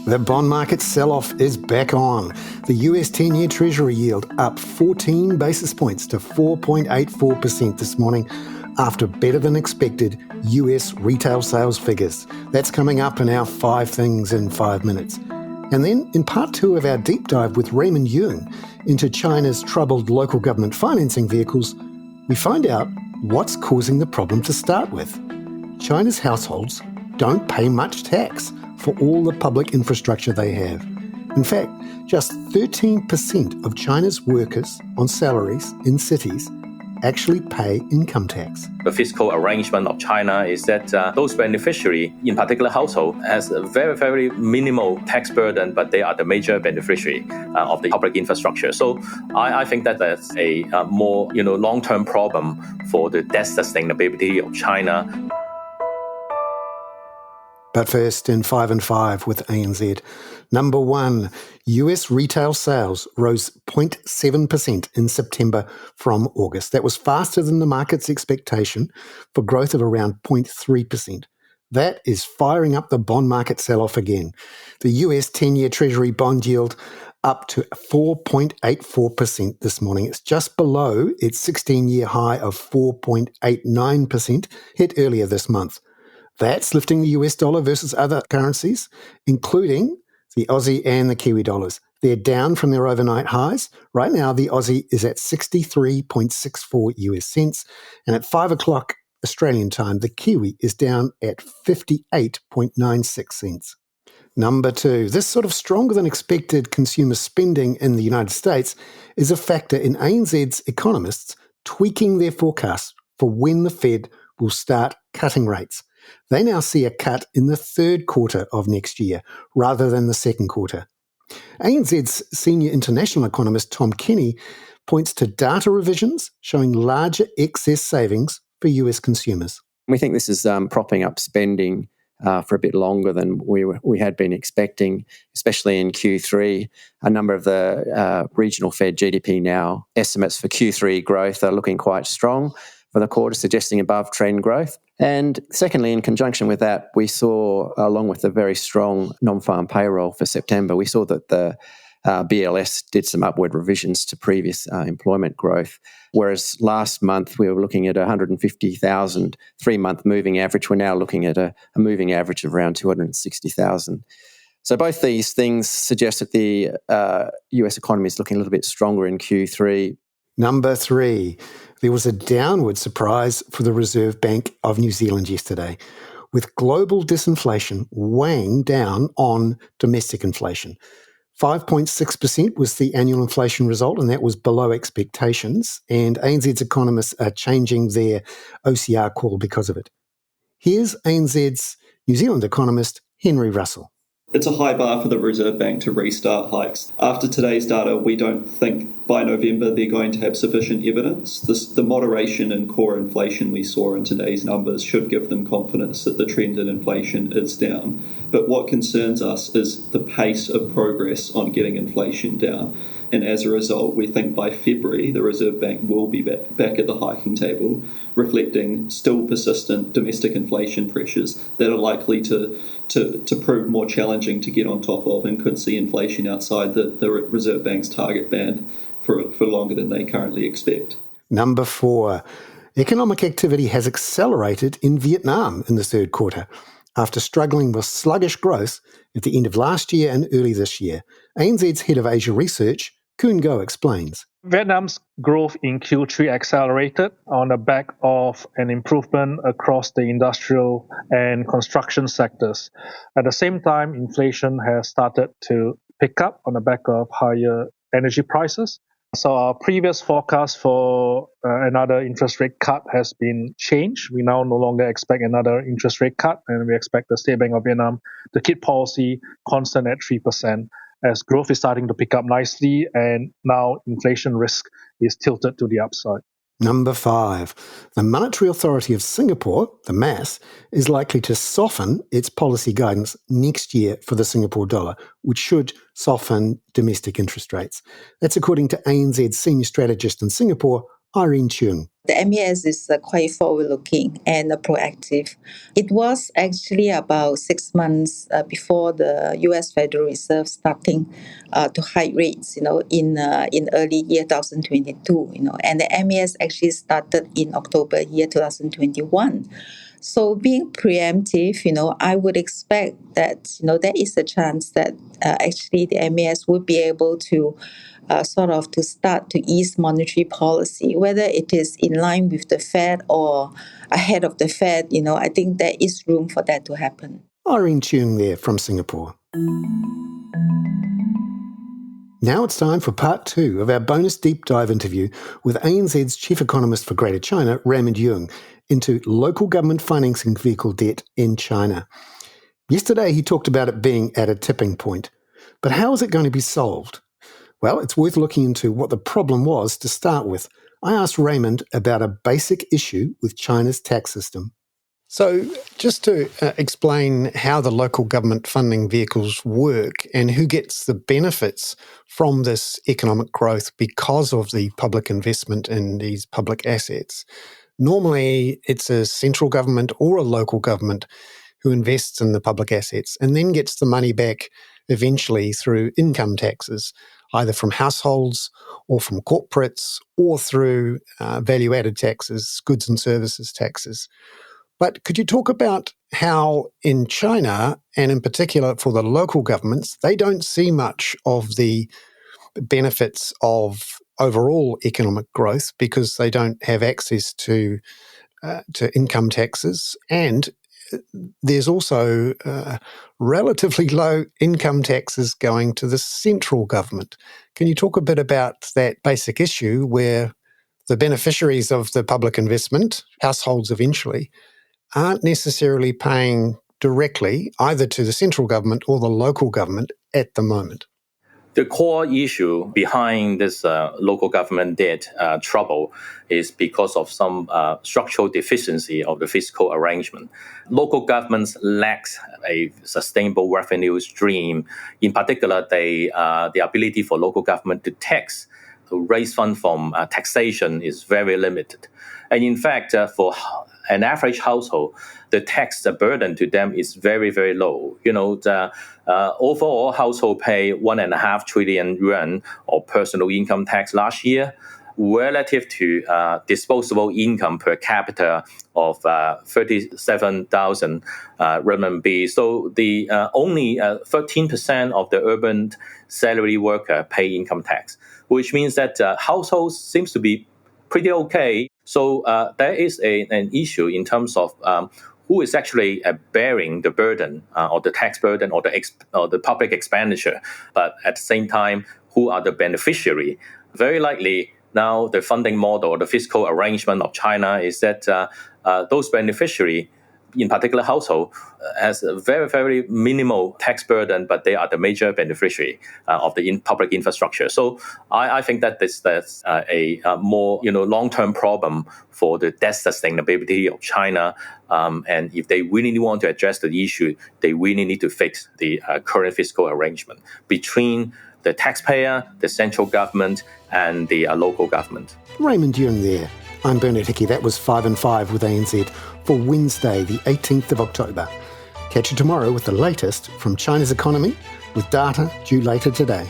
The bond market sell-off is back on. The US 10-year Treasury yield up 14 basis points to 4.84% this morning after better than expected US retail sales figures. That's coming up in our 5 things in 5 minutes. And then in part 2 of our deep dive with Raymond Yeung into China's troubled local government financing vehicles, we find out what's causing the problem to start with. China's households don't pay much tax for all the public infrastructure they have. In fact, just 13% of China's workers on salaries in cities actually pay income tax. The fiscal arrangement of China is that those beneficiaries, in particular household, has a very, very minimal tax burden, but they are the major beneficiary of the public infrastructure. So I think that that's a more long-term problem for the debt sustainability of China. But first, in 5 and 5 with ANZ. Number 1, US retail sales rose 0.7% in September from August. That was faster than the market's expectation for growth of around 0.3%. That is firing up the bond market sell-off again. The US 10-year Treasury bond yield up to 4.84% this morning. It's just below its 16-year high of 4.89% hit earlier this month. That's lifting the US dollar versus other currencies, including the Aussie and the Kiwi dollars. They're down from their overnight highs. Right now, the Aussie is at 63.64 US cents. And at 5 o'clock Australian time, the Kiwi is down at 58.96 cents. Number 2, this sort of stronger than expected consumer spending in the United States is a factor in ANZ's economists tweaking their forecast for when the Fed will start cutting rates. They now see a cut in the third quarter of next year rather than the second quarter. ANZ's senior international economist Tom Kenny points to data revisions showing larger excess savings for US consumers. We think this is propping up spending for a bit longer than we had been expecting, especially in Q3. A number of the regional Fed GDP now estimates for Q3 growth are looking quite strong for the quarter, suggesting above trend growth. And secondly, in conjunction with that, we saw, along with the very strong non-farm payroll for September, we saw that the BLS did some upward revisions to previous employment growth, whereas last month we were looking at 150,000 3-month moving average. We're now looking at a moving average of around 260,000. So both these things suggest that the US economy is looking a little bit stronger in Q3. Number 3, there was a downward surprise for the Reserve Bank of New Zealand yesterday, with global disinflation weighing down on domestic inflation. 5.6% was the annual inflation result, and that was below expectations, and ANZ's economists are changing their OCR call because of it. Here's ANZ's New Zealand economist, Henry Russell. It's a high bar for the Reserve Bank to restart hikes. After today's data, we don't think by November they're going to have sufficient evidence. The moderation in core inflation we saw in today's numbers should give them confidence that the trend in inflation is down. But what concerns us is the pace of progress on getting inflation down. And as a result, we think by February, the Reserve Bank will be back at the hiking table, reflecting still persistent domestic inflation pressures that are likely to prove more challenging to get on top of and could see inflation outside the Reserve Bank's target band for longer than they currently expect. Number 4, economic activity has accelerated in Vietnam in the third quarter after struggling with sluggish growth at the end of last year and early this year. ANZ's head of Asia Research, Kuhn Go, explains. Vietnam's growth in Q3 accelerated on the back of an improvement across the industrial and construction sectors. At the same time, inflation has started to pick up on the back of higher energy prices. So our previous forecast for another interest rate cut has been changed. We now no longer expect another interest rate cut, and we expect the State Bank of Vietnam to keep policy constant at 3%, as growth is starting to pick up nicely, and now inflation risk is tilted to the upside. Number 5, the Monetary Authority of Singapore, the MAS, is likely to soften its policy guidance next year for the Singapore dollar, which should soften domestic interest rates. That's according to ANZ's senior strategist in Singapore, Irene Cheung. The MES is quite forward-looking and proactive. It was actually about 6 months before the U.S. Federal Reserve starting to hike rates, in early year 2022, and the MES actually started in October year 2021. So being preemptive, I would expect that, there is a chance that actually the MES would be able to sort of to start to ease monetary policy, whether it is in line with the Fed or ahead of the Fed. I think there is room for that to happen. Irene Cheung there from Singapore. Now it's time for part 2 of our bonus deep dive interview with ANZ's Chief Economist for Greater China, Raymond Yeung, into local government financing vehicle debt in China. Yesterday he talked about it being at a tipping point. But how is it going to be solved? Well, it's worth looking into what the problem was to start with. I asked Raymond about a basic issue with China's tax system. So just to explain how the local government funding vehicles work and who gets the benefits from this economic growth because of the public investment in these public assets. Normally, it's a central government or a local government who invests in the public assets and then gets the money back eventually through income taxes, either from households or from corporates or through value-added taxes, goods and services taxes. But could you talk about how in China, and in particular for the local governments, they don't see much of the benefits of overall economic growth because they don't have access to income taxes, and there's also relatively low income taxes going to the central government. Can you talk a bit about that basic issue where the beneficiaries of the public investment, households eventually, aren't necessarily paying directly either to the central government or the local government at the moment? The core issue behind this local government debt trouble is because of some structural deficiency of the fiscal arrangement. Local governments lack a sustainable revenue stream. In particular, the ability for local government to raise funds from taxation is very limited. And in fact, for an average household, the tax burden to them is very, very low. The overall household pay 1.5 trillion yuan of personal income tax last year, relative to disposable income per capita of 37,000 renminbi. So the only 13% of the urban salary worker pay income tax, which means that households seems to be pretty okay. So there is an issue in terms of who is actually bearing the burden or the tax burden or the public expenditure, but at the same time, who are the beneficiary? Very likely now the funding model or the fiscal arrangement of China is that those beneficiary, in particular household, has a very, very minimal tax burden, but they are the major beneficiary of the public infrastructure. So I think that that's a more long-term problem for the debt sustainability of China. And if they really want to address the issue, they really need to fix the current fiscal arrangement between the taxpayer, the central government, and the local government. Raymond Yeung there. I'm Bernard Hickey. That was 5 and 5 with ANZ for Wednesday, the 18th of October. Catch you tomorrow with the latest from China's economy with data due later today.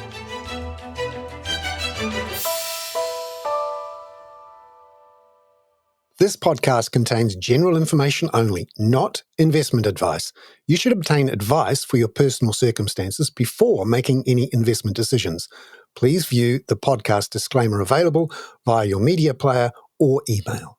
This podcast contains general information only, not investment advice. You should obtain advice for your personal circumstances before making any investment decisions. Please view the podcast disclaimer available via your media player or email.